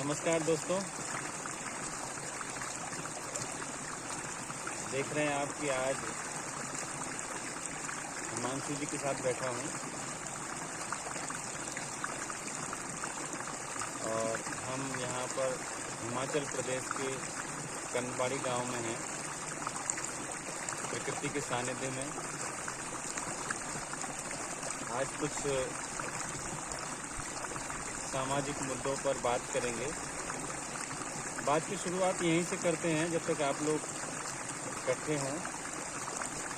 नमस्कार दोस्तों, देख रहे हैं आप कि आज हिमांशु जी के साथ बैठा हूँ और हम यहाँ पर हिमाचल प्रदेश के कनबाड़ी गांव में हैं, प्रकृति के सानिध्य में। आज कुछ सामाजिक मुद्दों पर बात करेंगे। बात की शुरुआत यहीं से करते हैं जब तक आप लोग इकट्ठे हों।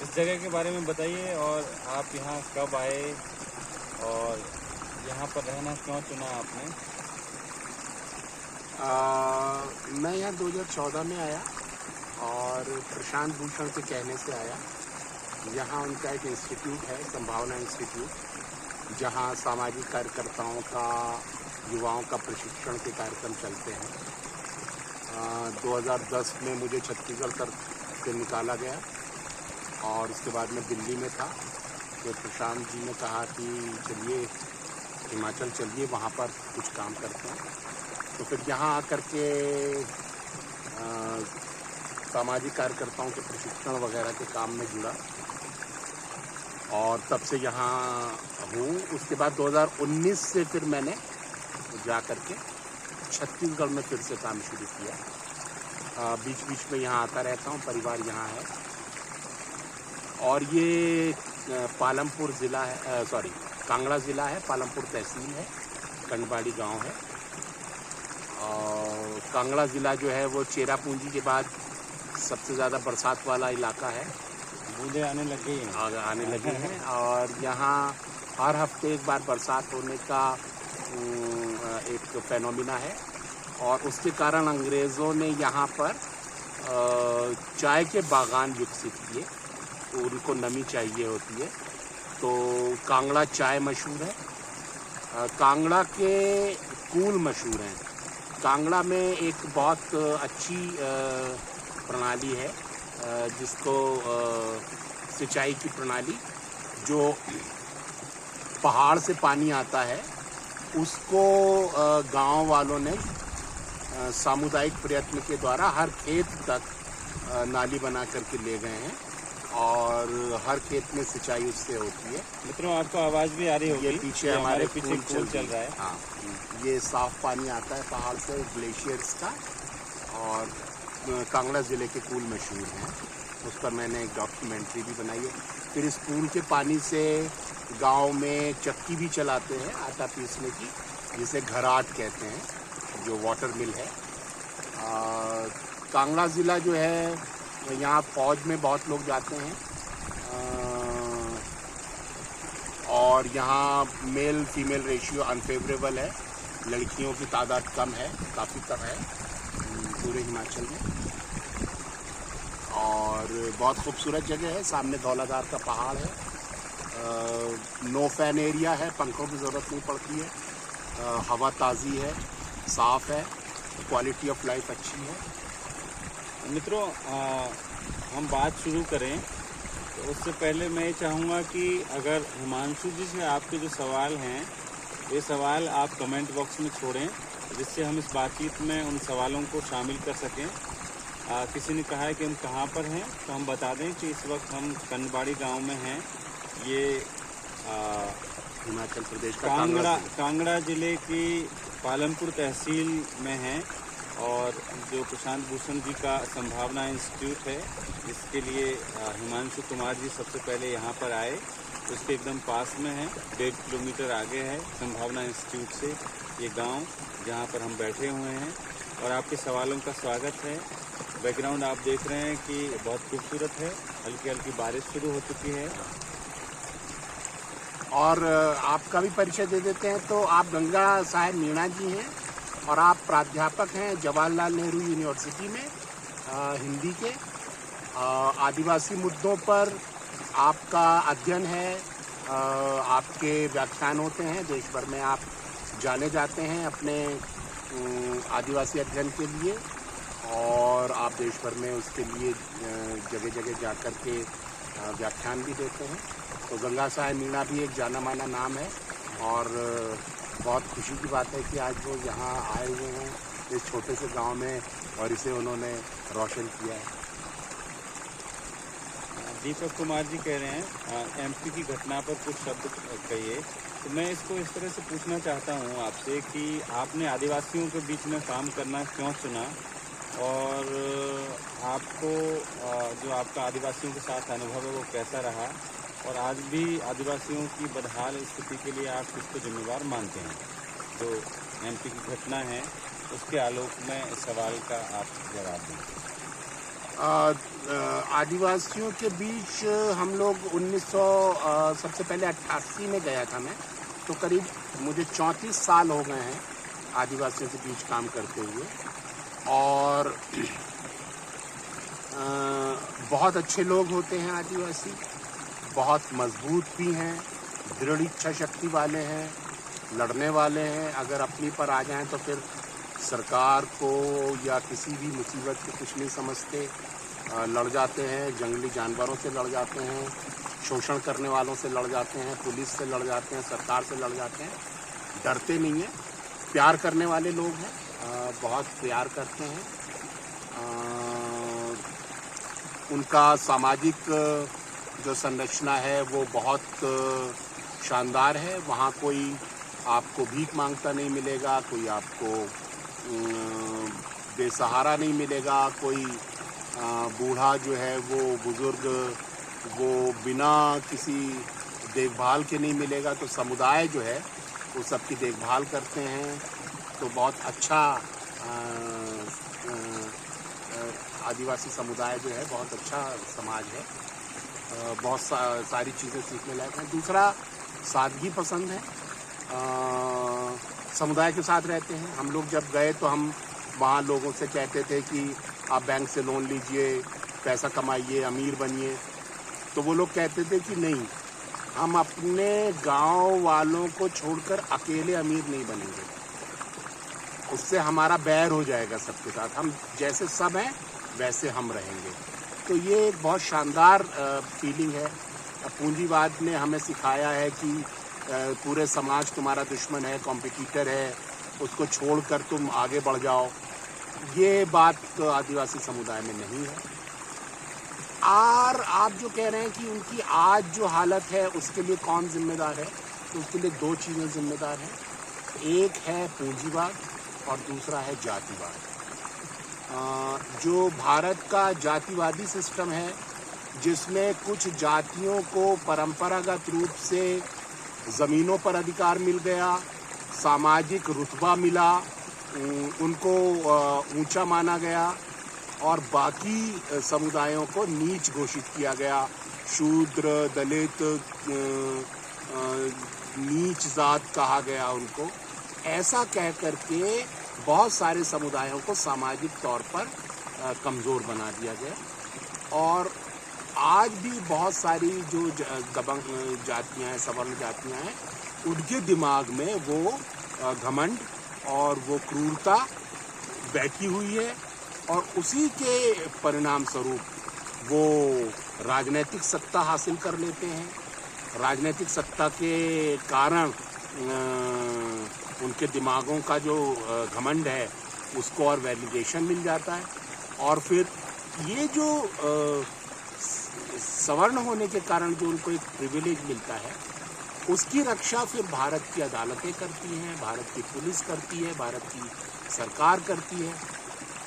इस जगह के बारे में बताइए और आप यहाँ कब आए और यहाँ पर रहना क्यों चुना आपने? मैं यहाँ 2014 में आया और प्रशांत भूषण के कहने से आया। यहाँ उनका एक इंस्टीट्यूट है, संभावना इंस्टीट्यूट, जहाँ सामाजिक कार्यकर्ताओं का, युवाओं का प्रशिक्षण के कार्यक्रम चलते हैं। 2010 में मुझे छत्तीसगढ़ से निकाला गया और उसके बाद मैं दिल्ली में था। तो प्रशांत जी ने कहा कि चलिए हिमाचल चलिए, वहाँ पर कुछ काम करते हैं। तो फिर यहाँ आकर के सामाजिक कार्यकर्ताओं के प्रशिक्षण वगैरह के काम में जुड़ा और तब से यहाँ हूँ। उसके बाद 2019 से फिर मैंने जा कर के छत्तीसगढ़ में फिर से काम शुरू किया। बीच बीच में यहाँ आता रहता हूँ, परिवार यहाँ है। और ये पालमपुर ज़िला है, कांगड़ा ज़िला है, पालमपुर तहसील है, कनबाड़ी गांव है। और कांगड़ा ज़िला जो है वो चेरापूंजी के बाद सबसे ज़्यादा बरसात वाला इलाका है। बूंदे आने लगे हैं और यहाँ हर हफ्ते एक बार बरसात होने का एक फेनोमिना है। और उसके कारण अंग्रेज़ों ने यहाँ पर चाय के बागान विकसित किए। तो उनको नमी चाहिए होती है, तो कांगड़ा चाय मशहूर है। कांगड़ा के कूल मशहूर हैं। कांगड़ा में एक बहुत अच्छी प्रणाली है जिसको सिंचाई की प्रणाली, जो पहाड़ से पानी आता है उसको गांव वालों ने सामुदायिक प्रयत्न के द्वारा हर खेत तक नाली बना करके ले गए हैं और हर खेत में सिंचाई उससे होती है। मित्रों, आपको आवाज़ भी आ रही होगी। ये पीछे हमारे पीछे कूल चल रहा है। हाँ, ये साफ पानी आता है पहाड़ से, ग्लेशियर्स का। और कांगड़ा ज़िले के कूल मशहूर हैं, उस पर मैंने एक डॉक्यूमेंट्री भी बनाई है। फिर इस कूल के पानी से गांव में चक्की भी चलाते हैं आटा पीसने की, जिसे घराट कहते हैं, जो वाटर मिल है। कांगड़ा ज़िला जो है, यहाँ फ़ौज में बहुत लोग जाते हैं और यहाँ मेल फीमेल रेशियो अनफेवरेबल है। लड़कियों की तादाद कम है, काफ़ी कम है पूरे हिमाचल में। और बहुत खूबसूरत जगह है। सामने धौलाधार का पहाड़ है। नो फैन एरिया है, पंखों की ज़रूरत नहीं पड़ती है। हवा ताज़ी है, साफ़ है, क्वालिटी ऑफ लाइफ अच्छी है। मित्रों, हम बात शुरू करें तो उससे पहले मैं ये चाहूँगा कि अगर हिमांशु जी से आपके जो सवाल हैं, ये सवाल आप कमेंट बॉक्स में छोड़ें, जिससे हम इस बातचीत में उन सवालों को शामिल कर सकें। किसी ने कहा है कि हम कहाँ पर हैं, तो हम बता दें कि इस वक्त हम कनबाड़ी गांव में हैं। ये हिमाचल प्रदेश का कांगड़ा ज़िले की पालमपुर तहसील में हैं और जो प्रशांत भूषण जी का संभावना इंस्टीट्यूट है, जिसके लिए हिमांशु कुमार जी सबसे पहले यहाँ पर आए, तो उसके एकदम पास में है। 1.5 किलोमीटर आगे है संभावना इंस्टीट्यूट से ये गांव, जहाँ पर हम बैठे हुए हैं। और आपके सवालों का स्वागत है। बैकग्राउंड आप देख रहे हैं कि बहुत खूबसूरत है। हल्की हल्की बारिश शुरू हो चुकी है। और आपका भी परिचय दे देते हैं। तो आप गंगा साहेब मीणा जी हैं और आप प्राध्यापक हैं जवाहरलाल नेहरू यूनिवर्सिटी में हिंदी के। आदिवासी मुद्दों पर आपका अध्ययन है, आपके व्याख्यान होते हैं, देश भर में आप जाने जाते हैं अपने आदिवासी अध्ययन के लिए। और आप देश भर में उसके लिए जगह जगह जा कर के व्याख्यान भी देते हैं। तो गंगा साहेब मीणा भी एक जाना माना नाम है और बहुत खुशी की बात है कि आज वो यहाँ आए हुए हैं इस छोटे से गांव में और इसे उन्होंने रोशन किया है। दीपक कुमार जी कह रहे हैं एमपी की घटना पर कुछ शब्द कहिए। तो मैं इसको इस तरह से पूछना चाहता हूँ आपसे कि आपने आदिवासियों के बीच में काम करना क्यों चुना, और आपको जो आपका आदिवासियों के साथ अनुभव है वो कैसा रहा, और आज भी आदिवासियों की बदहाल स्थिति के लिए आप किसको जिम्मेवार मानते हैं? जो एमपी की घटना है उसके आलोक में इस सवाल का आप जवाब दें। आदिवासियों के बीच हम लोग 1900 सबसे पहले 88 में गया था मैं, तो करीब मुझे 34 साल हो गए हैं आदिवासियों के बीच काम करते हुए। और बहुत अच्छे लोग होते हैं आदिवासी, बहुत मजबूत भी हैं, दृढ़ इच्छा शक्ति वाले हैं, लड़ने वाले हैं। अगर अपनी पर आ जाएं तो फिर सरकार को या किसी भी मुसीबत को कुछ नहीं समझते, लड़ जाते हैं, जंगली जानवरों से लड़ जाते हैं, शोषण करने वालों से लड़ जाते हैं, पुलिस से लड़ जाते हैं, सरकार से लड़ जाते हैं, डरते नहीं हैं, प्यार करने वाले लोग हैं, बहुत प्यार करते हैं। उनका सामाजिक जो संरचना है वो बहुत शानदार है। वहाँ कोई आपको भीख मांगता नहीं मिलेगा, कोई आपको बेसहारा नहीं मिलेगा, कोई बूढ़ा जो है वो बुज़ुर्ग वो बिना किसी देखभाल के नहीं मिलेगा। तो समुदाय जो है वो सबकी देखभाल करते हैं। तो बहुत अच्छा आदिवासी समुदाय जो है बहुत अच्छा समाज है, बहुत सारी चीज़ें सीखने लायक हैं। दूसरा, सादगी पसंद है, समुदाय के साथ रहते हैं। हम लोग जब गए तो हम वहाँ लोगों से कहते थे कि आप बैंक से लोन लीजिए, पैसा कमाइए, अमीर बनिए। तो वो लोग कहते थे कि नहीं, हम अपने गांव वालों को छोड़कर अकेले अमीर नहीं बनेंगे, उससे हमारा बैर हो जाएगा सबके साथ। हम जैसे सब हैं वैसे हम रहेंगे। तो ये एक बहुत शानदार फीलिंग है। पूंजीवाद ने हमें सिखाया है कि पूरे समाज तुम्हारा दुश्मन है, कॉम्पिटिटर है, उसको छोड़कर तुम आगे बढ़ जाओ। ये बात तो आदिवासी समुदाय में नहीं है। और आप जो कह रहे हैं कि उनकी आज जो हालत है उसके लिए कौन जिम्मेदार है, तो उसके लिए दो चीज़ें जिम्मेदार हैं। एक है पूंजीवाद और दूसरा है जातिवाद। जो भारत का जातिवादी सिस्टम है, जिसमें कुछ जातियों को परंपरागत रूप से ज़मीनों पर अधिकार मिल गया, सामाजिक रुतबा मिला, उनको ऊंचा माना गया, और बाकी समुदायों को नीच घोषित किया गया। शूद्र, दलित, नीच जात कहा गया उनको। ऐसा कह करके बहुत सारे समुदायों को सामाजिक तौर पर कमज़ोर बना दिया गया। और आज भी बहुत सारी जो दबंग जातियाँ हैं, सवर्ण जातियाँ हैं, उनके दिमाग में वो घमंड और वो क्रूरता बैठी हुई है, और उसी के परिणाम स्वरूप वो राजनीतिक सत्ता हासिल कर लेते हैं। राजनीतिक सत्ता के कारण उनके दिमागों का जो घमंड है उसको और वैलिडेशन मिल जाता है। और फिर ये जो सवर्ण होने के कारण जो उनको एक प्रिविलेज मिलता है, उसकी रक्षा फिर भारत की अदालतें करती हैं, भारत की पुलिस करती है, भारत की सरकार करती है।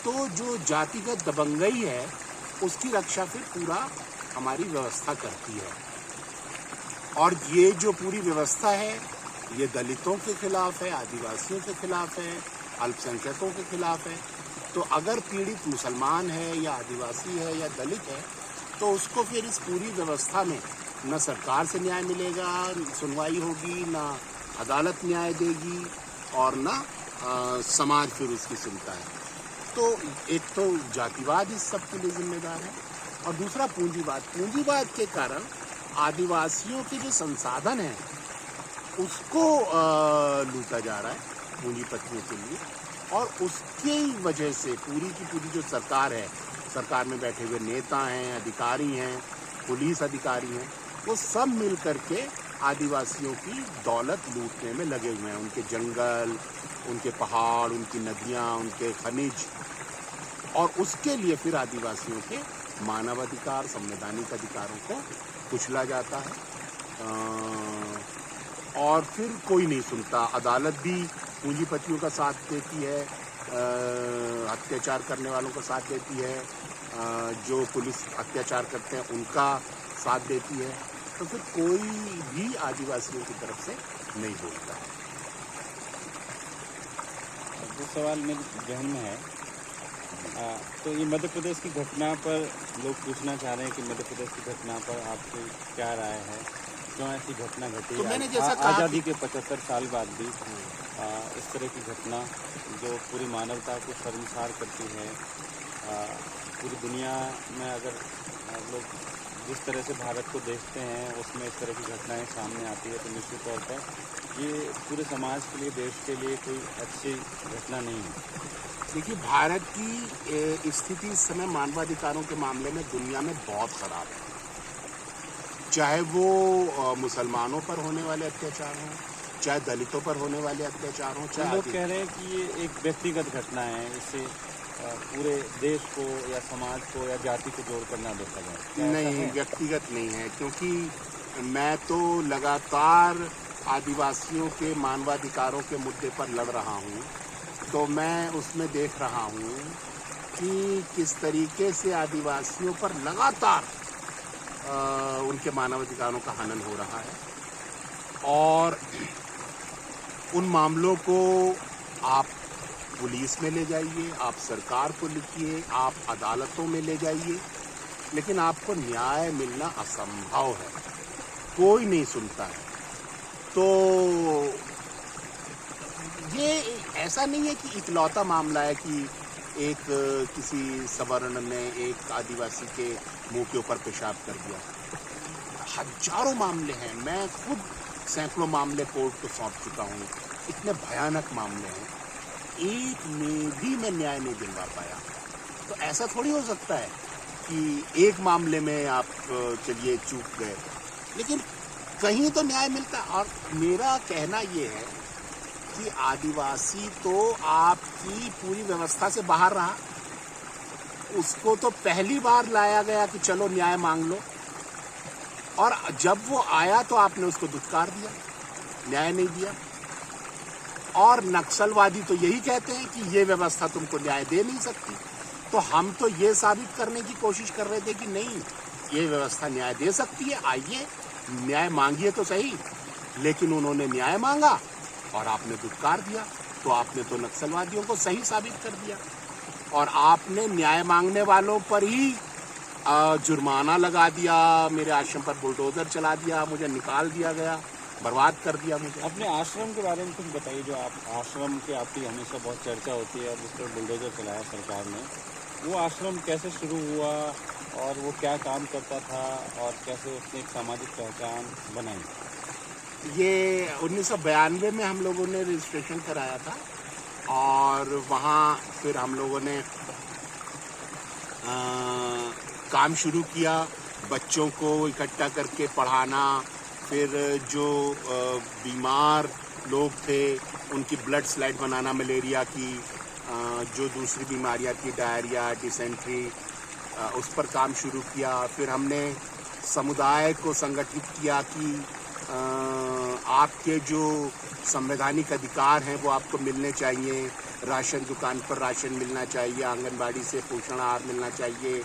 तो जो जातिगत दबंगई है उसकी रक्षा फिर पूरा हमारी व्यवस्था करती है। और ये जो पूरी व्यवस्था है ये दलितों के खिलाफ है, आदिवासियों के खिलाफ है, अल्पसंख्यकों के खिलाफ है। तो अगर पीड़ित मुसलमान है या आदिवासी है या दलित है, तो उसको फिर इस पूरी व्यवस्था में न सरकार से न्याय मिलेगा, सुनवाई होगी, न अदालत न्याय देगी, और न समाज फिर उसकी सुनता है। तो एक तो जातिवाद इस सब के लिए जिम्मेदार है, और दूसरा पूंजीवाद। पूंजीवाद के कारण आदिवासियों के जो संसाधन हैं उसको लूटा जा रहा है पूंजीपतियों के लिए, और उसकी वजह से पूरी की पूरी जो सरकार है, सरकार में बैठे हुए नेता हैं, अधिकारी हैं, पुलिस अधिकारी हैं, वो सब मिल करके आदिवासियों की दौलत लूटने में लगे हुए हैं। उनके जंगल, उनके पहाड़, उनकी नदियाँ, उनके खनिज, और उसके लिए फिर आदिवासियों के मानवाधिकार, संवैधानिक अधिकारों को कुचला जाता है। और फिर कोई नहीं सुनता। अदालत भी पूंजीपतियों का साथ देती है, अत्याचार करने वालों का साथ देती है, जो पुलिस अत्याचार करते हैं उनका साथ देती है। तो फिर कोई भी आदिवासियों की तरफ से नहीं बोलता है। जो सवाल मेरे जहन में है, तो ये मध्य प्रदेश की घटना पर लोग पूछना चाह रहे हैं कि मध्य प्रदेश की घटना पर आपकी क्या राय है, क्यों ऐसी घटना घटी? तो मैंने जैसा कहा आज़ादी के 75 साल बाद भी इस तरह की घटना जो पूरी मानवता को शर्मसार करती है। पूरी दुनिया में अगर लोग जिस तरह से भारत को देखते हैं उसमें इस तरह की घटनाएं सामने आती है, तो निश्चित तौर पर ये पूरे समाज के लिए, देश के लिए कोई अच्छी घटना नहीं है। देखिए, भारत की स्थिति इस समय मानवाधिकारों के मामले में दुनिया में बहुत खराब है। चाहे वो मुसलमानों पर होने वाले अत्याचार हों, चाहे दलितों पर होने वाले अत्याचार हों, चाहे लोग कह रहे हैं कि ये एक व्यक्तिगत घटना है, इससे पूरे देश को या समाज को या जाति को जोड़कर ना देखा जाए। नहीं, व्यक्तिगत नहीं है, क्योंकि मैं तो लगातार आदिवासियों के मानवाधिकारों के मुद्दे पर लड़ रहा हूँ। तो मैं उसमें देख रहा हूँ कि किस तरीके से आदिवासियों पर लगातार उनके मानवाधिकारों का हनन हो रहा है, और उन मामलों को आप पुलिस में ले जाइए, आप सरकार को लिखिए, आप अदालतों में ले जाइए, लेकिन आपको न्याय मिलना असंभव है। कोई नहीं सुनता है। तो ये ऐसा नहीं है कि इकलौता मामला है कि एक किसी सवर्ण ने एक आदिवासी के मुंह के ऊपर पेशाब कर दिया। हजारों मामले हैं, मैं खुद सैकड़ों मामले कोर्ट को सौंप चुका हूँ। इतने भयानक मामले हैं, एक में भी मैं न्याय नहीं दिलवा पाया। तो ऐसा थोड़ी हो सकता है कि एक मामले में आप चलिए चूक गए, लेकिन कहीं तो न्याय मिलता है। और मेरा कहना ये है कि आदिवासी तो आपकी पूरी व्यवस्था से बाहर रहा। उसको तो पहली बार लाया गया कि चलो न्याय मांग लो, और जब वो आया तो आपने उसको दुत्कार दिया, न्याय नहीं दिया। और नक्सलवादी तो यही कहते हैं कि ये व्यवस्था तुमको न्याय दे नहीं सकती। तो हम तो ये साबित करने की कोशिश कर रहे थे कि नहीं, ये व्यवस्था न्याय दे सकती है, आइए न्याय मांगिए तो सही। लेकिन उन्होंने न्याय मांगा और आपने दुत्कार दिया, तो आपने तो नक्सलवादियों को सही साबित कर दिया। और आपने न्याय मांगने वालों पर ही जुर्माना लगा दिया, मेरे आश्रम पर बुलडोजर चला दिया, मुझे निकाल दिया गया, बर्बाद कर दिया मुझे। अपने आश्रम के बारे में कुछ बताइए। जो आप आश्रम की आपकी हमेशा बहुत चर्चा होती है, जिस पर बुलडोजर चलाया सरकार ने, वो आश्रम कैसे शुरू हुआ और वो क्या काम करता था और कैसे उसने एक सामाजिक पहचान बनाई? ये 1992 में हम लोगों ने रजिस्ट्रेशन कराया था, और वहाँ फिर हम लोगों ने काम शुरू किया, बच्चों को इकट्ठा करके पढ़ाना। फिर जो बीमार लोग थे उनकी ब्लड स्लाइड बनाना, मलेरिया की, जो दूसरी बीमारियां थी, डायरिया, डिसेंट्री, उस पर काम शुरू किया। फिर हमने समुदाय को संगठित किया कि आपके जो संवैधानिक अधिकार हैं वो आपको मिलने चाहिए। राशन दुकान पर राशन मिलना चाहिए, आंगनबाड़ी से पोषण आहार मिलना चाहिए,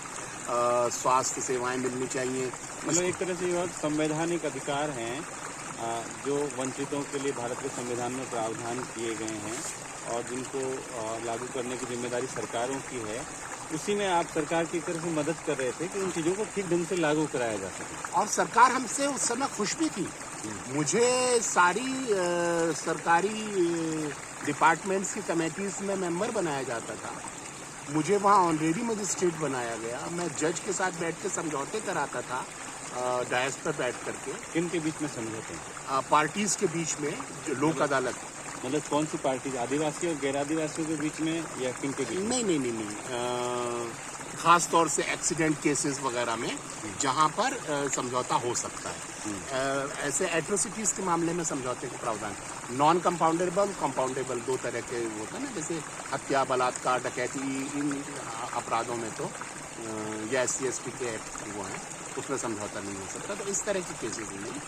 स्वास्थ्य सेवाएं मिलनी चाहिए। मतलब एक तरह से ये संवैधानिक अधिकार हैं जो वंचितों के लिए भारत के संविधान में प्रावधान किए गए हैं और जिनको लागू करने की जिम्मेदारी सरकारों की है। उसी में आप सरकार की तरफ से मदद कर रहे थे कि उन चीज़ों को ठीक ढंग से लागू कराया जा सके। और सरकार हमसे उस समय खुश भी थी। मुझे सारी सरकारी डिपार्टमेंट्स की कमेटीज़ में मेंबर बनाया जाता था। मुझे वहाँ ऑनरेरी मजिस्ट्रेट बनाया गया। मैं जज के साथ बैठ के समझौते कराता था, डायस पर बैठ करके। किन के बीच में समझौते? पार्टीज़ के बीच में, जो लोक अदालत। मतलब कौन सी पार्टी? आदिवासी और गैर आदिवासियों के बीच में या किन के बीच? नहीं, खास तौर से एक्सीडेंट केसेस वगैरह में जहां पर समझौता हो सकता है। ऐसे एट्रोसिटीज़ के मामले में समझौते के प्रावधान नॉन कंपाउंडेबल, कंपाउंडेबल दो तरह के होते हैं ना, जैसे हत्या, बलात्कार, डकैती, इन अपराधों में तो या SC/ST के वो हैं, उसमें समझौता नहीं हो सकता। तो इस तरह के केसेस नहीं,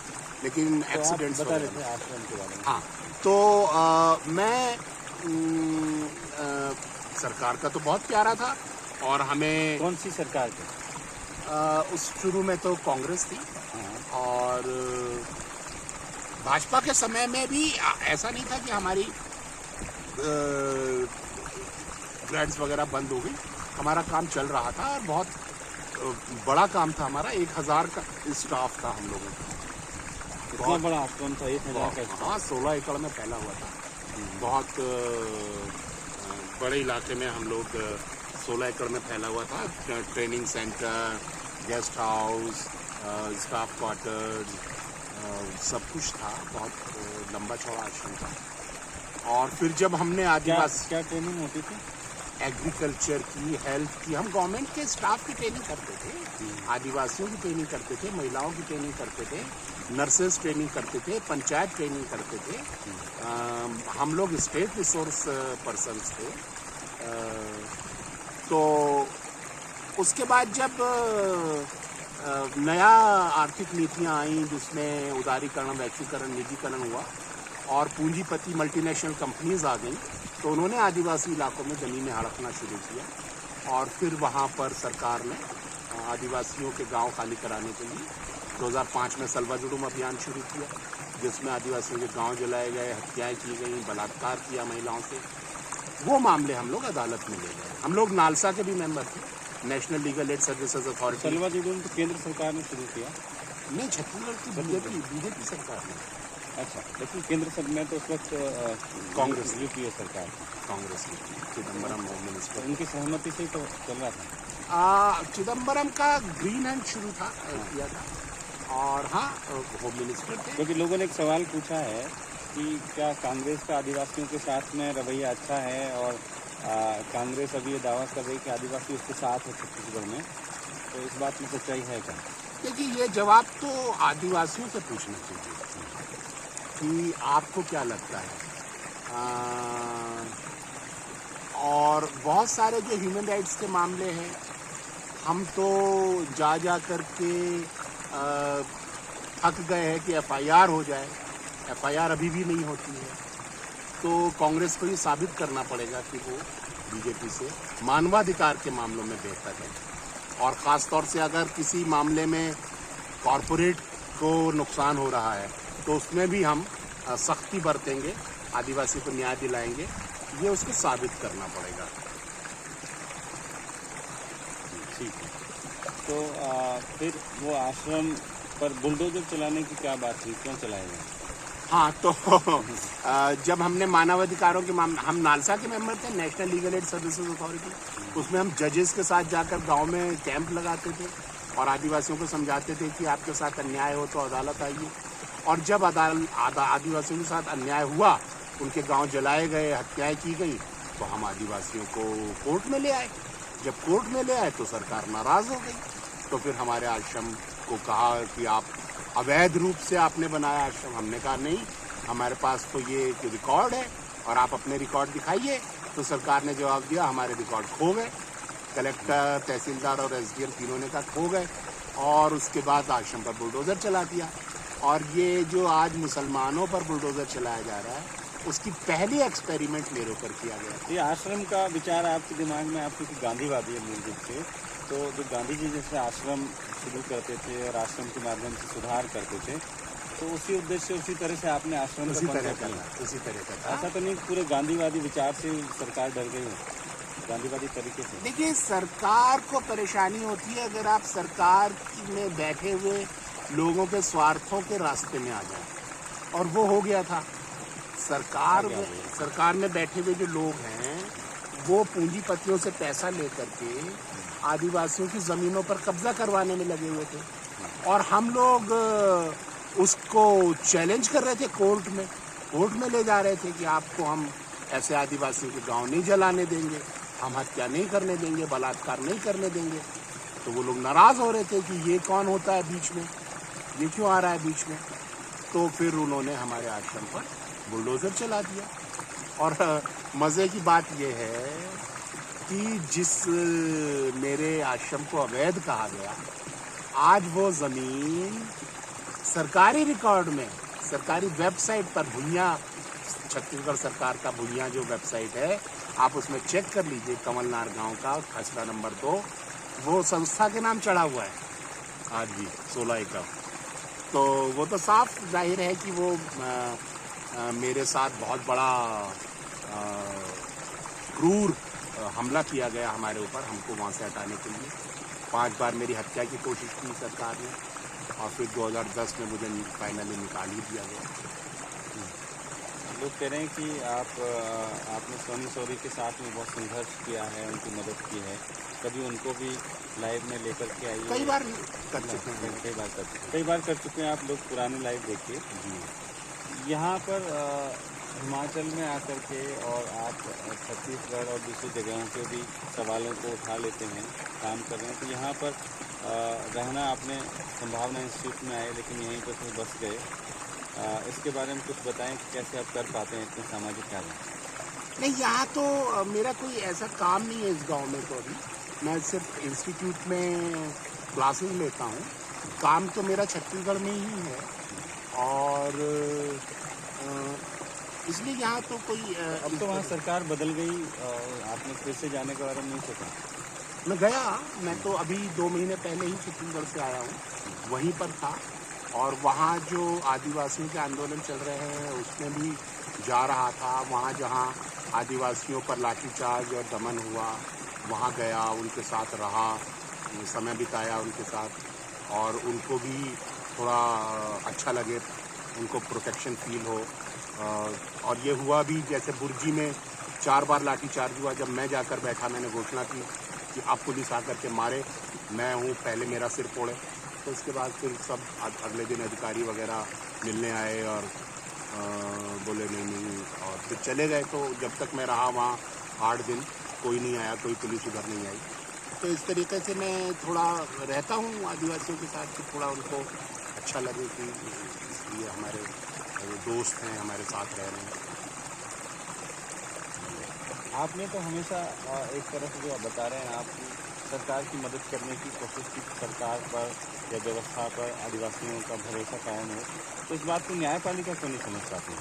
लेकिन एक्सीडेंट्स बता रहे थे आश्रम के बारे में। हाँ, तो मैं सरकार का तो बहुत प्यारा था और हमें कौन सी सरकार के? उस शुरू में तो कांग्रेस थी और भाजपा के समय में भी ऐसा नहीं था कि हमारी ग्रांट्स वगैरह बंद हो गई। हमारा काम चल रहा था और बहुत बड़ा काम था हमारा। 1000 का स्टाफ था हम लोगों का। बहुत बड़ा आश्रम था, 1000 का। हाँ, 16 एकड़ में फैला हुआ था। बहुत बड़े इलाके में हम लोग 16 एकड़ में फैला हुआ था। Training centre, guest house, staff quarters, सब कुछ था। बहुत लंबा चौड़ा आश्रम था। और फिर जब हमने आदिवासी क्या ट्रेनिंग होती थी? एग्रीकल्चर की, हेल्थ की, हम गवर्नमेंट के स्टाफ की ट्रेनिंग करते थे, आदिवासियों की ट्रेनिंग करते थे, महिलाओं की ट्रेनिंग करते थे, नर्सेज ट्रेनिंग करते थे, पंचायत ट्रेनिंग करते थे। हम लोग स्टेट रिसोर्स पर्सन्स थे। तो उसके बाद जब नया आर्थिक नीतियां आई जिसमें उदारीकरण, वैश्वीकरण, निजीकरण हुआ और पूंजीपति मल्टीनेशनल कंपनीज आ गई, तो उन्होंने आदिवासी इलाकों में ज़मीनें हड़पना शुरू किया। और फिर वहाँ पर सरकार ने आदिवासियों के गांव खाली कराने के लिए 2005 में सल्वाजुडुम अभियान शुरू किया, जिसमें आदिवासियों के गांव जलाए गए, हत्याएं की गई, बलात्कार किया महिलाओं से। वो मामले हम लोग अदालत में ले गए। हम लोग नालसा के भी मेंबर थे, national legal aid services authority. Salwa Judum तो केंद्र सरकार ने शुरू किया। नहीं, छत्तीसगढ़ की बीजेपी सरकार ने। अच्छा, लेकिन केंद्र सब में तो उस वक्त कांग्रेस, यूपीए सरकार, कांग्रेस की चिदम्बरम होम मिनिस्टर, उनकी सहमति से तो चल रहा था। चिदम्बरम का ग्रीन हैंड शुरू था, किया था। और हाँ, होम मिनिस्टर थे। क्योंकि लोगों ने एक सवाल पूछा है कि क्या कांग्रेस का आदिवासियों के साथ में रवैया अच्छा है, और कांग्रेस अभी ये दावा कर रही है कि आदिवासी उसके साथ है छत्तीसगढ़ में, तो इस बात में सच्चाई है क्या? देखिए, ये जवाब तो आदिवासियों से पूछना चाहिए कि आपको क्या लगता है। और बहुत सारे जो ह्यूमन राइट्स के मामले हैं, हम तो जा कर के थक गए हैं कि FIR हो जाए। FIR अभी भी नहीं होती है। तो कांग्रेस को ये साबित करना पड़ेगा कि वो बीजेपी से मानवाधिकार के मामलों में बेहतर है। और ख़ास तौर से अगर किसी मामले में कॉरपोरेट को नुकसान हो रहा है तो उसमें भी हम सख्ती बरतेंगे, आदिवासी को न्याय दिलाएंगे। ये उसको साबित करना पड़ेगा। ठीक है। तो फिर वो आश्रम पर बुलडोजर चलाने की क्या बात थी, क्यों चलाएगा? हाँ, तो जब हमने मानवाधिकारों के मामले, हम नालसा के मेंबर थे, national legal aid services authority. उसमें हम जजेस के साथ जाकर गांव में कैंप लगाते थे और आदिवासियों को समझाते थे कि आपके साथ अन्याय हो तो अदालत आइए। और जब आदिवासियों के साथ अन्याय हुआ, उनके गांव जलाए गए, हत्याएं की गई, तो हम आदिवासियों को कोर्ट में ले आए। जब कोर्ट में ले आए तो सरकार नाराज़ हो गई। तो फिर हमारे आश्रम को कहा कि आप अवैध रूप से आपने बनाया आश्रम। हमने कहा नहीं, हमारे पास तो ये रिकॉर्ड है और आप अपने रिकॉर्ड दिखाइए। तो सरकार ने जवाब दिया, हमारे रिकॉर्ड खो गए। कलेक्टर, तहसीलदार और SDM तीनों ने कहा खो गए। और उसके बाद आश्रम पर बुलडोज़र चला दिया। और ये जो आज मुसलमानों पर बुलडोज़र चलाया जा रहा है, उसकी पहली एक्सपेरिमेंट मेरे ऊपर किया गया। ये आश्रम का विचार आपके दिमाग में, आप क्योंकि गांधीवादी है मूल रूप से, तो जो गांधी जी जैसे आश्रम शुरू करते थे और आश्रम के माध्यम से सुधार करते थे, तो उसी उद्देश्य, उसी तरह से आपने आश्रम उसी का तरह का ऐसा तो नहीं पूरे गांधीवादी विचार से सरकार डर गई है, गांधीवादी तरीके से? देखिए, सरकार को परेशानी होती है अगर आप सरकार में बैठे हुए लोगों के स्वार्थों के रास्ते में आ जाए, और वो हो गया था। सरकार में बैठे हुए जो लोग हैं, वो पूंजीपतियों से पैसा लेकर के आदिवासियों की ज़मीनों पर कब्जा करवाने में लगे हुए थे। और हम लोग उसको चैलेंज कर रहे थे कोर्ट में ले जा रहे थे कि आपको हम ऐसे आदिवासियों के गांव नहीं जलाने देंगे। हम हत्या नहीं करने देंगे, बलात्कार नहीं करने देंगे। तो वो लोग नाराज़ हो रहे थे कि ये कौन होता है बीच में, ये क्यों आ रहा है बीच में। तो फिर उन्होंने हमारे आश्रम पर बुलडोज़र चला दिया। और मज़े की बात यह है कि जिस मेरे आश्रम को अवैध कहा गया, आज वो ज़मीन सरकारी रिकॉर्ड में, सरकारी वेबसाइट पर, भुइयाँ, छत्तीसगढ़ सरकार का भुइयाँ जो वेबसाइट है, आप उसमें चेक कर लीजिए, कमलनार गांव का खसरा नंबर 2, वो संस्था के नाम चढ़ा हुआ है आज भी 16 एकड़। तो वो तो साफ जाहिर है कि वो मेरे साथ बहुत बड़ा क्रूर हमला किया गया हमारे ऊपर, हमको वहाँ से हटाने के लिए। 5 बार मेरी हत्या की कोशिश की सरकार ने, और फिर 2010 में मुझे फाइनली निकाल ही दिया गया। लोग कह रहे हैं कि आपने सोनी सोरी के साथ में बहुत संघर्ष किया है, उनकी मदद की है, कभी उनको भी लाइव में लेकर के आइए। कई बार कर चुके हैं, कई बार कर चुके हैं आप लोग, पुराने लाइव देखिए। यहाँ पर हिमाचल में आकर के और आप छत्तीसगढ़ और दूसरी जगहों के भी सवालों को उठा लेते हैं, काम कर रहे हैं। तो यहाँ पर रहना, आपने संभावना इंस्टीट्यूट में आए लेकिन यहीं पर फिर बस गए, इसके बारे में कुछ बताएं कि कैसे आप कर पाते हैं इतने सामाजिक कार्य? नहीं, यहाँ तो मेरा कोई ऐसा काम नहीं है इस गांव में। तो अभी मैं सिर्फ इंस्टीट्यूट में क्लासेस लेता हूँ, काम तो मेरा छत्तीसगढ़ में ही है। और इसलिए यहाँ तो कोई अब तो वहाँ सरकार बदल गई, आपने फिर से जाने के बारे में नहीं सोचा? मैं गया, मैं तो अभी 2 महीने पहले ही छत्तीसगढ़ से आया हूँ, वहीं पर था। और वहाँ जो आदिवासियों के आंदोलन चल रहे हैं उसमें भी जा रहा था। वहाँ जहाँ आदिवासियों पर लाठीचार्ज और दमन हुआ, वहाँ गया, उनके साथ रहा, समय बिताया उनके साथ, और उनको भी थोड़ा अच्छा लगे, उनको प्रोटेक्शन फील हो। और ये हुआ भी, जैसे बुर्जी में 4 बार लाठीचार्ज हुआ, जब मैं जाकर बैठा, मैंने घोषणा की कि अब पुलिस आकर के मारे, मैं हूँ, पहले मेरा सिर फोड़े। तो उसके बाद फिर सब अगले दिन अधिकारी वगैरह मिलने आए और बोले नहीं, और फिर चले गए। तो जब तक मैं रहा वहाँ 8 दिन, कोई नहीं आया, कोई पुलिस उधर नहीं आई। तो इस तरीके से मैं थोड़ा रहता हूँ आदिवासियों के साथ कि थोड़ा उनको अच्छा लगे कि ये हमारे दोस्त हैं, हमारे साथ रह रहे हैं। आपने तो हमेशा एक तरफ जो बता रहे हैं, आप सरकार की मदद करने की कोशिश की, सरकार पर या व्यवस्था पर आदिवासियों का भरोसा कायम हो, तो इस बात को न्यायपालिका क्यों नहीं समझ पाती?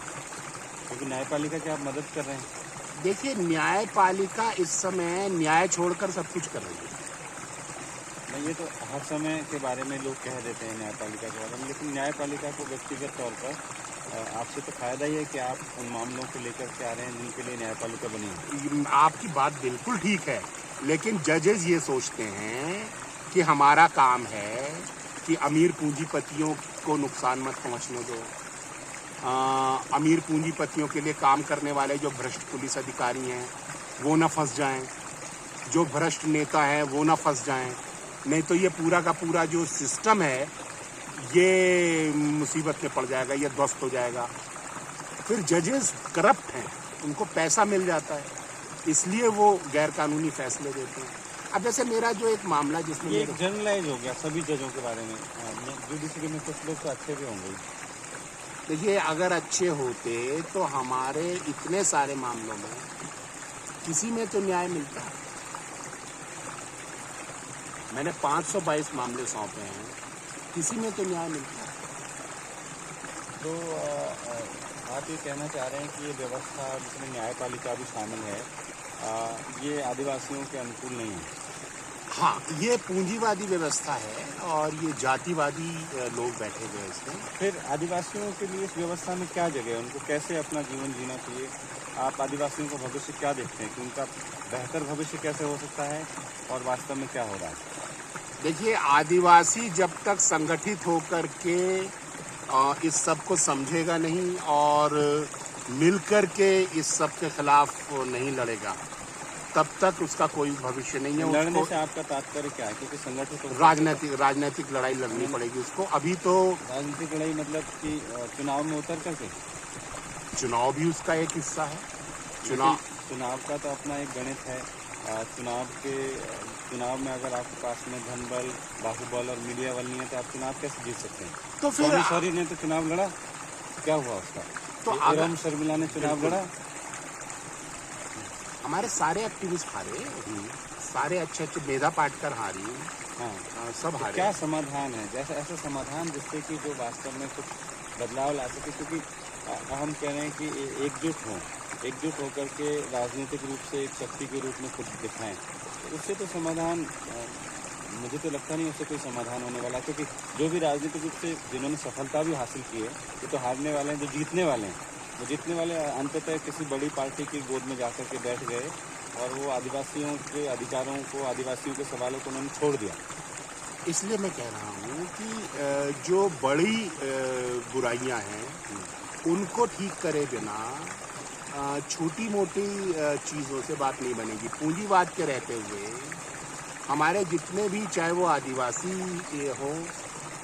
क्योंकि न्यायपालिका की आप मदद कर रहे हैं। देखिए, न्यायपालिका इस समय न्याय छोड़कर सब कुछ कर रही है। नहीं, ये तो हर समय के बारे में लोग कह देते हैं न्यायपालिका के बारे में, लेकिन न्यायपालिका को व्यक्तिगत तौर पर आपसे तो फायदा ही है कि आप उन मामलों को लेकर के आ रहे हैं जिनके लिए न्यायपालिका बनी है। आपकी बात बिल्कुल ठीक है, लेकिन जजेस ये सोचते हैं कि हमारा काम है कि अमीर पूंजीपतियों को नुकसान मत पहुंचने दो। अमीर पूंजीपतियों के लिए काम करने वाले जो भ्रष्ट पुलिस अधिकारी हैं वो ना फंस जाएं, जो भ्रष्ट नेता हैं वो ना फंस जाएं, नहीं तो ये पूरा का पूरा जो सिस्टम है ये मुसीबत में पड़ जाएगा, ये ध्वस्त हो जाएगा। फिर जजेस करप्ट हैं, उनको पैसा मिल जाता है, इसलिए वो गैर कानूनी फैसले देते हैं। अब जैसे मेरा जो एक मामला जिसमें ये जनरलाइज हो गया सभी जजों के बारे में, जुडिशरी में कुछ लोग तो अच्छे भी होंगे। देखिए, अगर अच्छे होते तो हमारे इतने सारे मामलों में किसी में तो न्याय मिलता है। मैंने 522 मामले सौंपे हैं, किसी में तो न्याय मिलता है। तो आप ये कहना चाह रहे हैं कि ये व्यवस्था जिसमें न्यायपालिका भी शामिल है, ये आदिवासियों के अनुकूल नहीं है? हाँ, ये पूंजीवादी व्यवस्था है और ये जातिवादी लोग बैठे हुए इसमें। फिर आदिवासियों के लिए इस व्यवस्था में क्या जगह है, उनको कैसे अपना जीवन जीना चाहिए? आप आदिवासियों का भविष्य क्या देखते हैं कि उनका बेहतर भविष्य कैसे हो सकता है और वास्तव में क्या हो रहा है? देखिए, आदिवासी जब तक संगठित होकर के इस सब को समझेगा नहीं और मिलकर के इस सब के खिलाफ नहीं लड़ेगा, तब तक उसका कोई भविष्य नहीं है। लड़ने से आपका तात्पर्य क्या है? क्योंकि संगठित राजनीतिक लड़ाई लड़नी पड़ेगी उसको। अभी तो राजनीतिक लड़ाई मतलब कि चुनाव में उतर करके? चुनाव भी उसका एक हिस्सा है। चुनाव का तो अपना एक गणित है, चुनाव में अगर आपके पास में धन बल, बाहुबल और मीडिया बल नहीं है तो आप चुनाव कैसे जीत सकते हैं? तो फिर सॉरी ने तो चुनाव लड़ा, क्या हुआ उसका? तो इरम शर्मिला ने चुनाव लड़ा। हमारे सारे एक्टिविस्ट हारे, सारे अच्छे अच्छे, मेधा पाटकर हारी, हाँ, सब तो हारे। क्या समाधान है, जैसा ऐसा समाधान जिससे कि जो वास्तव में कुछ बदलाव ला सके? क्योंकि हम कह रहे हैं कि एकजुट होकर के राजनीतिक रूप से एक शक्ति के रूप में खुद दिखाएं, तो उससे तो समाधान मुझे तो लगता नहीं उससे कोई समाधान होने वाला, क्योंकि जो भी राजनीतिक रूप से जिन्होंने सफलता भी हासिल की है वो तो हारने वाले हैं। जो जीतने वाले हैं वो जीतने वाले अंततः किसी बड़ी पार्टी की गोद में जाकर के बैठ गए और वो आदिवासियों के अधिकारों को, आदिवासियों के सवालों को उन्होंने छोड़ दिया। इसलिए मैं कह रहा हूँ कि जो बड़ी बुराइयां हैं उनको ठीक करे बिना छोटी मोटी चीज़ों से बात नहीं बनेगी। पूंजीवाद के रहते हुए हमारे जितने भी, चाहे वो आदिवासी हो,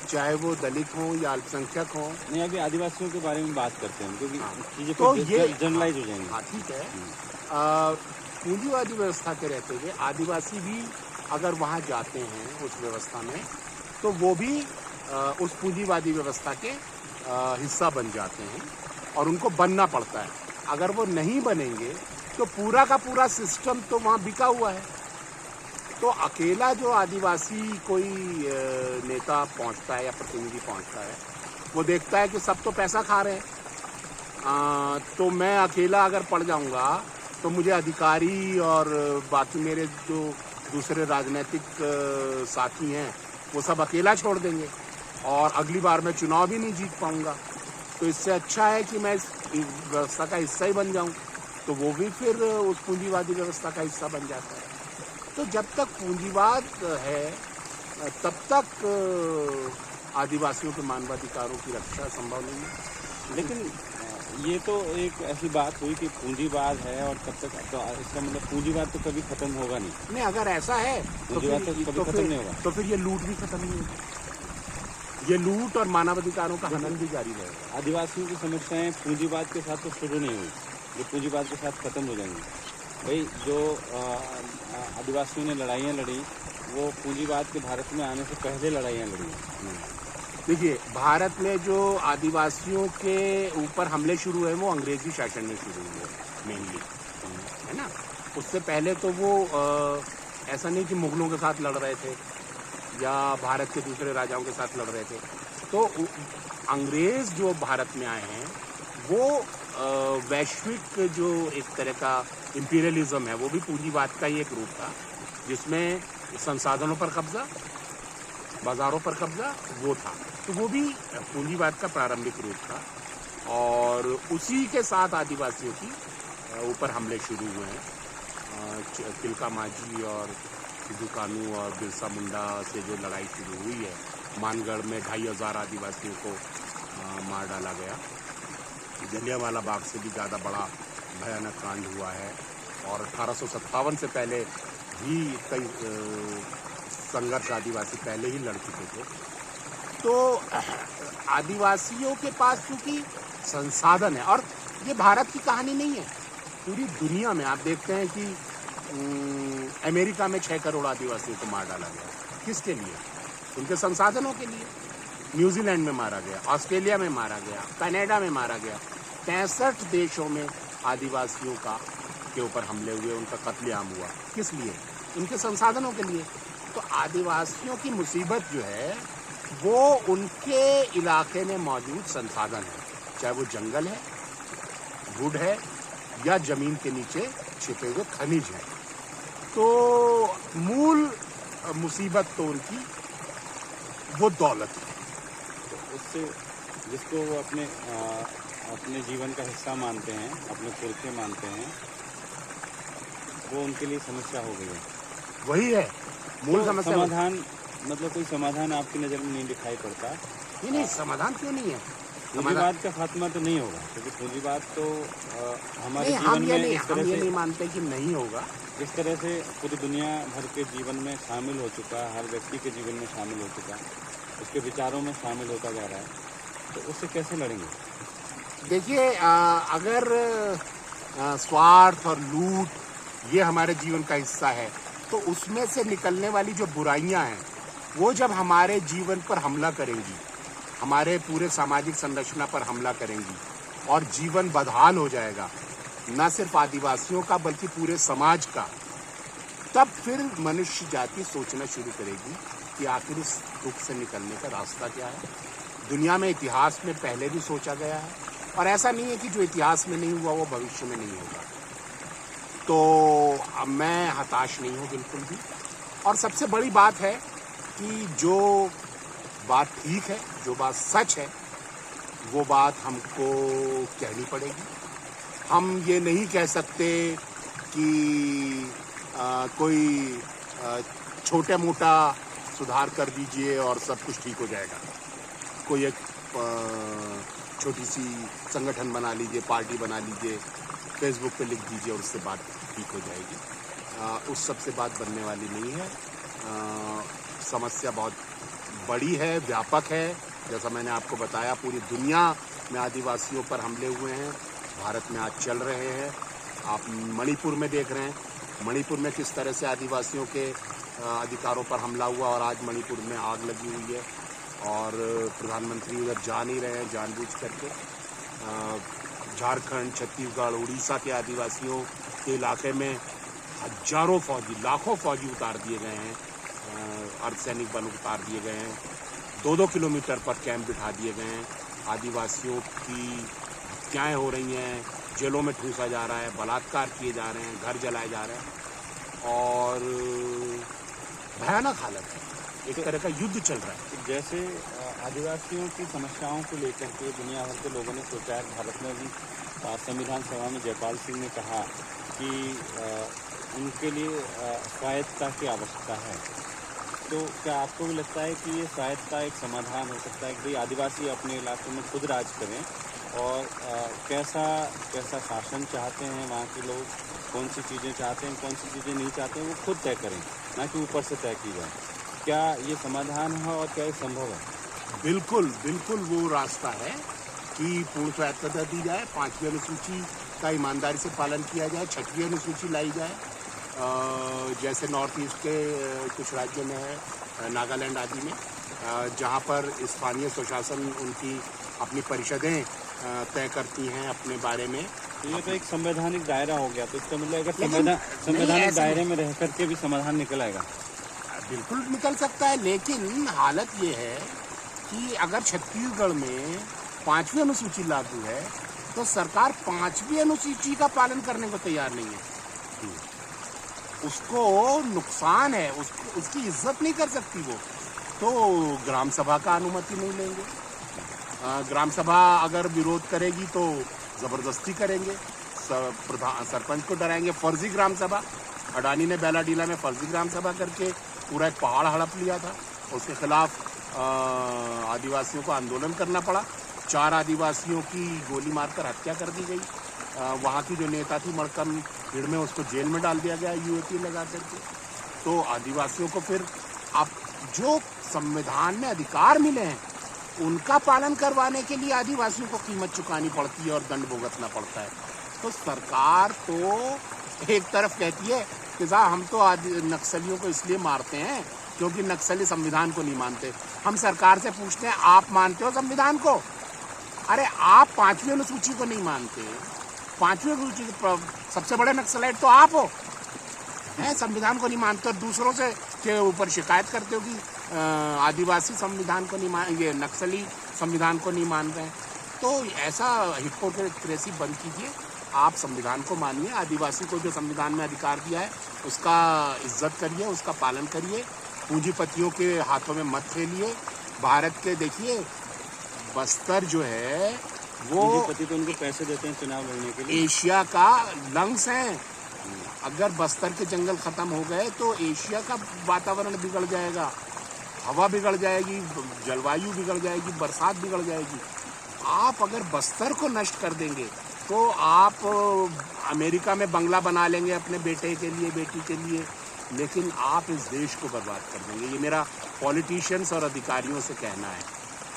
चाहे वो दलित हो या अल्पसंख्यक हो। नहीं, अभी आदिवासियों के बारे में बात करते हैं क्योंकि चीज़ें तो ये जनरलाइज हो जाएंगी। हाँ ठीक है। पूंजीवादी व्यवस्था के रहते हुए आदिवासी भी अगर वहाँ जाते हैं उस व्यवस्था में, तो वो भी उस पूंजीवादी व्यवस्था के हिस्सा बन जाते हैं और उनको बनना पड़ता है। अगर वो नहीं बनेंगे तो पूरा का पूरा सिस्टम तो वहाँ बिका हुआ है। तो अकेला जो आदिवासी कोई नेता पहुँचता है या प्रतिनिधि पहुँचता है, वो देखता है कि सब तो पैसा खा रहे हैं, तो मैं अकेला अगर पड़ जाऊँगा तो मुझे अधिकारी और बाकी मेरे जो दूसरे राजनीतिक साथी हैं वो सब अकेला छोड़ देंगे और अगली बार मैं चुनाव भी नहीं जीत पाऊँगा। तो इससे अच्छा है कि मैं इस व्यवस्था का हिस्सा ही बन जाऊँ। तो वो भी फिर उस पूंजीवादी व्यवस्था का हिस्सा बन जाता है। तो जब तक पूंजीवाद है तब तक आदिवासियों के मानवाधिकारों की रक्षा संभव नहीं है। लेकिन ये तो एक ऐसी बात हुई कि पूंजीवाद है और तब तक, तो इसका मतलब पूंजीवाद तो कभी खत्म होगा नहीं। अगर ऐसा है तो फिर ये लूट भी खत्म नहीं होगी। ये लूट और मानवाधिकारों का हनन भी जारी रहेगा। आदिवासियों की समस्याएं पूंजीवाद के साथ तो शुरू नहीं हुई, जो पूंजीवाद के साथ खत्म हो जाएंगी। भाई जो आदिवासियों ने लड़ाइयाँ लड़ी वो पूंजीवाद के भारत में आने से पहले लड़ाइयाँ लड़ी। देखिए, भारत में जो आदिवासियों के ऊपर हमले शुरू हुए वो अंग्रेजी शासन में शुरू हुए मेनली, है ना। उससे पहले तो वो ऐसा नहीं कि मुगलों के साथ लड़ रहे थे या भारत के दूसरे राजाओं के साथ लड़ रहे थे। तो अंग्रेज जो भारत में आए हैं वो वैश्विक जो एक तरह का इंपीरियलिज्म है वो भी पूंजीवाद का ही एक रूप था, जिसमें संसाधनों पर कब्जा, बाजारों पर कब्जा वो था। तो वो भी पूंजीवाद का प्रारंभिक रूप था और उसी के साथ आदिवासियों की ऊपर हमले शुरू हुए हैं। तिलका मांझी और सिद्धू कानू और बिरसा मुंडा से जो लड़ाई शुरू हुई है, मानगढ़ में 2500 आदिवासियों को मार डाला गया। जलियांवाला बाग से भी ज़्यादा बड़ा भयानक कांड हुआ है और 1857 से पहले भी कई संघर्ष आदिवासी पहले ही लड़ चुके थे। तो आदिवासियों के पास क्योंकि संसाधन है, और ये भारत की कहानी नहीं है, पूरी दुनिया में आप देखते हैं कि अमेरिका में 6 करोड़ आदिवासियों को मार डाला गया। किसके लिए? उनके संसाधनों के लिए। न्यूजीलैंड में मारा गया, ऑस्ट्रेलिया में मारा गया, कनाडा में मारा गया। 65 देशों में आदिवासियों के ऊपर हमले हुए, उनका कत्लेआम हुआ। किस लिए? उनके संसाधनों के लिए। तो आदिवासियों की मुसीबत जो है वो उनके इलाके में मौजूद संसाधन है, चाहे वो जंगल है, वुड है या जमीन के नीचे छिपे हुए खनिज हैं। तो मूल मुसीबत तो उनकी वो दौलत है। तो उससे जिसको वो अपने जीवन का हिस्सा मानते हैं, अपने पुरखे मानते हैं, वो उनके लिए समस्या हो गई है। वही है मूल तो समस्या। समाधान मतलब कोई समाधान आपकी नज़र में नहीं दिखाई पड़ता? नहीं, समाधान क्यों नहीं है? पूंजीवाद का खात्मा तो नहीं होगा, क्योंकि पूंजीवाद तो हमारे जीवन हम में इस तरह ये से नहीं मानते कि नहीं होगा। इस तरह से पूरी दुनिया भर के जीवन में शामिल हो चुका है, हर व्यक्ति के जीवन में शामिल हो चुका है, उसके विचारों में शामिल होता जा रहा है। तो उससे कैसे लड़ेंगे? देखिए, अगर स्वार्थ और लूट ये हमारे जीवन का हिस्सा है, तो उसमें से निकलने वाली जो बुराइयां हैं वो जब हमारे जीवन पर हमला करेंगी, हमारे पूरे सामाजिक संरचना पर हमला करेंगी और जीवन बदहाल हो जाएगा, न सिर्फ आदिवासियों का बल्कि पूरे समाज का, तब फिर मनुष्य जाति सोचना शुरू करेगी कि आखिर इस दुख से निकलने का रास्ता क्या है। दुनिया में इतिहास में पहले भी सोचा गया है और ऐसा नहीं है कि जो इतिहास में नहीं हुआ वो भविष्य में नहीं होगा। तो मैं हताश नहीं हूँ बिल्कुल भी। और सबसे बड़ी बात है कि जो बात ठीक है, जो बात सच है, वो बात हमको कहनी पड़ेगी। हम ये नहीं कह सकते कि कोई छोटा मोटा सुधार कर दीजिए और सब कुछ ठीक हो जाएगा। कोई एक छोटी सी संगठन बना लीजिए, पार्टी बना लीजिए, फेसबुक पे लिख दीजिए और उससे बात ठीक हो जाएगी। उस सब से बात बनने वाली नहीं है। समस्या बहुत बड़ी है, व्यापक है। जैसा मैंने आपको बताया, पूरी दुनिया में आदिवासियों पर हमले हुए हैं, भारत में आज चल रहे हैं। आप मणिपुर में देख रहे हैं, मणिपुर में किस तरह से आदिवासियों के अधिकारों पर हमला हुआ और आज मणिपुर में आग लगी हुई है और प्रधानमंत्री उधर जा नहीं रहे हैं जानबूझ करके। झारखंड, छत्तीसगढ़, उड़ीसा के आदिवासियों के इलाके में हजारों फौजी, लाखों फौजी उतार दिए गए हैं, अर्धसैनिक बल उतार दिए गए हैं, 2-2 किलोमीटर पर कैंप बिठा दिए गए हैं। आदिवासियों की हत्याएँ हो रही हैं, जेलों में ठूसा जा रहा है, बलात्कार किए जा रहे हैं, घर जलाए जा रहे हैं और भयानक हालत है। एक तरह का युद्ध चल रहा है। जैसे आदिवासियों की समस्याओं को लेकर के दुनिया भर के लोगों ने सोचा है। भारत में भी संविधान सभा में जयपाल सिंह ने कहा कि उनके लिए स्वायत्तता की आवश्यकता है। तो क्या आपको भी लगता है कि ये स्वायत्तता एक समाधान हो सकता है कि भाई आदिवासी अपने इलाके में खुद राज करें और कैसा शासन चाहते हैं वहाँ के लोग, कौन सी चीज़ें चाहते हैं, कौन सी चीज़ें नहीं चाहते हैं, वो खुद तय करें, ना कि ऊपर से तय की जाए। क्या ये समाधान है और क्या ये संभव है? बिल्कुल बिल्कुल वो रास्ता है कि पूर्ण स्वायत्तता दी जाए, 5वीं अनुसूची का ईमानदारी से पालन किया जाए, 6वीं अनुसूची लाई जाए। जैसे नॉर्थ ईस्ट के कुछ राज्यों में है, नागालैंड आदि में, जहाँ पर स्थानीय स्वशासन उनकी अपनी परिषदें तय करती हैं अपने बारे में। ये तो एक संवैधानिक दायरा हो गया। तो इसका मतलब अगर संवैधानिक दायरे में रह करके भी समाधान निकल आएगा? बिल्कुल निकल सकता है, लेकिन हालत ये है कि अगर छत्तीसगढ़ में 5वीं अनुसूची लागू है तो सरकार 5वीं अनुसूची का पालन करने को तैयार नहीं है। उसको नुकसान है, उसकी इज्जत नहीं कर सकती वो, तो ग्राम सभा का अनुमति नहीं लेंगे। ग्राम सभा अगर विरोध करेगी तो ज़बरदस्ती करेंगे, सरपंच को डराएंगे। फर्जी ग्राम सभा, अडानी ने बेलाडीला में फर्जी ग्राम सभा करके पूरा एक पहाड़ हड़प लिया था। उसके खिलाफ आदिवासियों को आंदोलन करना पड़ा। 4 आदिवासियों की गोली मारकर हत्या कर दी गई। वहाँ की जो नेता थी मड़कम भीड़ में, उसको जेल में डाल दिया गया यूएपी लगा करके। तो आदिवासियों को फिर आप जो संविधान में अधिकार मिले हैं उनका पालन करवाने के लिए आदिवासियों को कीमत चुकानी पड़ती है और दंड भुगतना पड़ता है। तो सरकार तो एक तरफ कहती है कि साहब हम तो नक्सलियों को इसलिए मारते हैं क्योंकि नक्सली संविधान को नहीं मानते। हम सरकार से पूछते हैं आप मानते हो संविधान को? अरे आप 5वीं अनुसूची को नहीं मानते, 5वीं अनुसूची सबसे बड़े नक्सलाइट तो आप हो, हैं? संविधान को नहीं मानते और दूसरों से के ऊपर शिकायत करते हो कि आदिवासी संविधान को नहीं मान, ये नक्सली संविधान को नहीं मान रहे हैं। तो ऐसा हिपोक्रेसी बंद कीजिए, आप संविधान को मानिए, आदिवासी को जो संविधान में अधिकार दिया है उसका इज्जत करिए, उसका पालन करिए, पूंजीपतियों के हाथों में मत खेलिए। भारत के देखिए बस्तर जो है वो पूंजीपति तो उनको पैसे देते हैं चुनाव लड़ने के लिए, एशिया का लंग्स हैं। अगर बस्तर के जंगल खत्म हो गए तो एशिया का वातावरण बिगड़ जाएगा, हवा बिगड़ जाएगी, जलवायु बिगड़ जाएगी, बरसात बिगड़ जाएगी। आप अगर बस्तर को नष्ट कर देंगे तो आप अमेरिका में बंगला बना लेंगे अपने बेटे के लिए, बेटी के लिए, लेकिन आप इस देश को बर्बाद कर देंगे। ये मेरा पॉलिटिशियंस और अधिकारियों से कहना है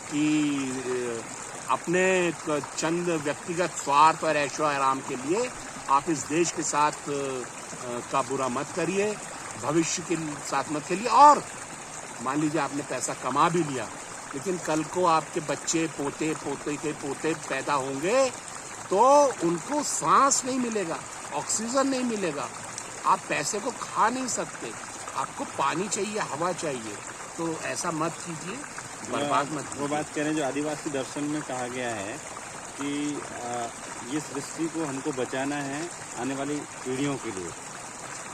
कि अपने चंद व्यक्तिगत स्वार्थ और ऐशो आराम के लिए आप इस देश के साथ का बुरा मत करिए, भविष्य के साथ मत खेलिए। और मान लीजिए आपने पैसा कमा भी लिया, लेकिन कल को आपके बच्चे पोते पोते के पोते पैदा होंगे तो उनको सांस नहीं मिलेगा, ऑक्सीजन नहीं मिलेगा। आप पैसे को खा नहीं सकते, आपको पानी चाहिए, हवा चाहिए। तो ऐसा मत कीजिए, बर्बाद मत कीजिए। वो बात कह रहे हैं जो आदिवासी दर्शन में कहा गया है कि ये सृष्टि को हमको बचाना है आने वाली पीढ़ियों के लिए।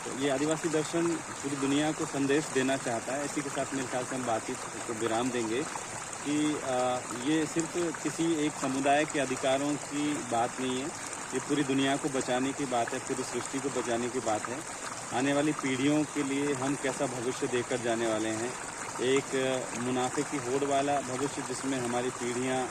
तो ये आदिवासी दर्शन पूरी दुनिया को संदेश देना चाहता है। इसी के साथ मेरे ख्याल से हम बातचीत को विराम देंगे कि ये सिर्फ किसी एक समुदाय के अधिकारों की बात नहीं है, ये पूरी दुनिया को बचाने की बात है, पूरी सृष्टि को बचाने की बात है। आने वाली पीढ़ियों के लिए हम कैसा भविष्य देकर जाने वाले हैं, एक मुनाफे की होड़ वाला भविष्य जिसमें हमारी पीढ़ियाँ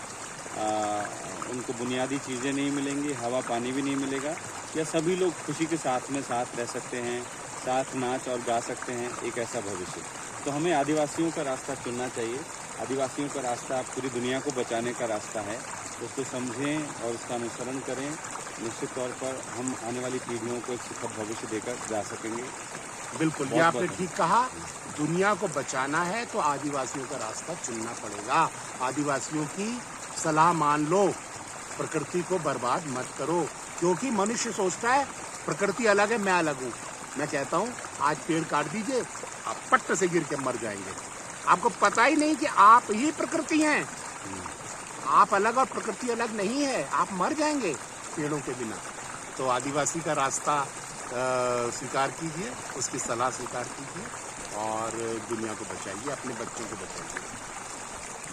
उनको बुनियादी चीज़ें नहीं मिलेंगी, हवा पानी भी नहीं मिलेगा, या सभी लोग खुशी के साथ में साथ रह सकते हैं, साथ नाच और गा सकते हैं, एक ऐसा भविष्य। तो हमें आदिवासियों का रास्ता चुनना चाहिए। आदिवासियों का रास्ता पूरी दुनिया को बचाने का रास्ता है। उसको समझें और उसका अनुसरण करें। निश्चित तौर पर हम आने वाली पीढ़ियों को एक सुखद भविष्य देकर जा सकेंगे। बिल्कुल, ये आपने ठीक कहा। दुनिया को बचाना है तो आदिवासियों का रास्ता चुनना पड़ेगा। आदिवासियों की सलाह मान लो, प्रकृति को बर्बाद मत करो। क्योंकि मनुष्य सोचता है प्रकृति अलग है, मैं अलग हूँ। मैं कहता हूँ आज पेड़ काट दीजिए, आप पट्ट से गिर के मर जाएंगे। आपको पता ही नहीं कि आप ही प्रकृति हैं। आप अलग और प्रकृति अलग नहीं है, आप मर जाएंगे पेड़ों के बिना। तो आदिवासी का रास्ता स्वीकार कीजिए, उसकी सलाह स्वीकार कीजिए और दुनिया को बचाइए, अपने बच्चों को बचाइए।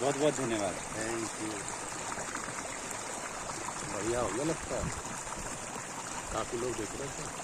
बहुत बहुत धन्यवाद। Thank you. बढ़िया हो गया लगता है, काफ़ी लोग देख रहे थे।